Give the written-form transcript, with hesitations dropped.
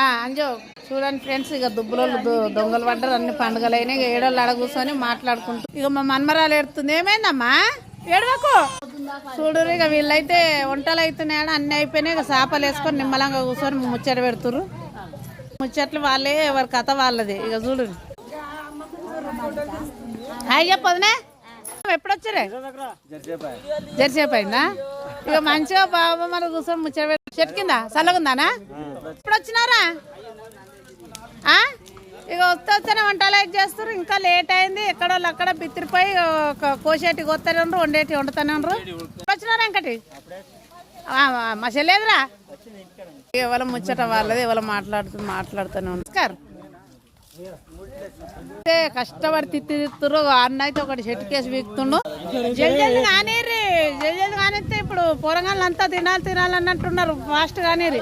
అంజో చూడండి ఫ్రెండ్స్, ఇక దుబ్బులోళ్ళు దొంగలు పడ్డారు, అన్ని పండుగలు అయినాయి. ఇక ఏడోళ్ళు అడ కూర్చొని మాట్లాడుకుంటూ ఇక మా మన్మరాలు ఏడుతుంది. ఏమైందమ్మా ఏడవకు చూడు. ఇక వీళ్ళైతే వంటలు అవుతున్నాయని అన్ని అయిపోయినాయి. ఇక చేపలు వేసుకొని నిమ్మలంగా కూర్చొని ముచ్చట పెడుతురు. ముచ్చట్లు వాళ్ళే, ఎవరి కథ వాళ్ళది. ఇక చూడు హాయ్ చెప్పదునే. ఎప్పుడొచ్చారే? జెర్సేపు అయిందా? ఇక మంచిగా బాబా మన కూర్చొని ముచ్చట పెట్టి చెట్టు కింద చల్లగుందానా? ఎప్పుడు వచ్చినారా? ఇక వస్తేనే వంటలు అయితే చేస్తారు. ఇంకా లేట్ అయింది. ఎక్కడోళ్ళు అక్కడ బిత్తిరిపోయి కోసేటి కొత్తనే ఉండరు, వండేటి వండుతూనే ఉండరు. వచ్చినారా ఇంకటి మా చెల్లేదురా? ఎవరు ముచ్చట వాళ్ళది, ఎవరు మాట్లాడుతూనే నమస్కారం. కష్టపడి తిత్తురు. అన్న అయితే ఒకటి చెట్టు కేసు వీక్తుండు. జల్జల్ది కానీరి, జల్జల్ది కానిస్తే ఇప్పుడు పొరగాళ్ళు అంతా తినాలి అన్నట్టున్నారు. ఫాస్ట్ కానీరి.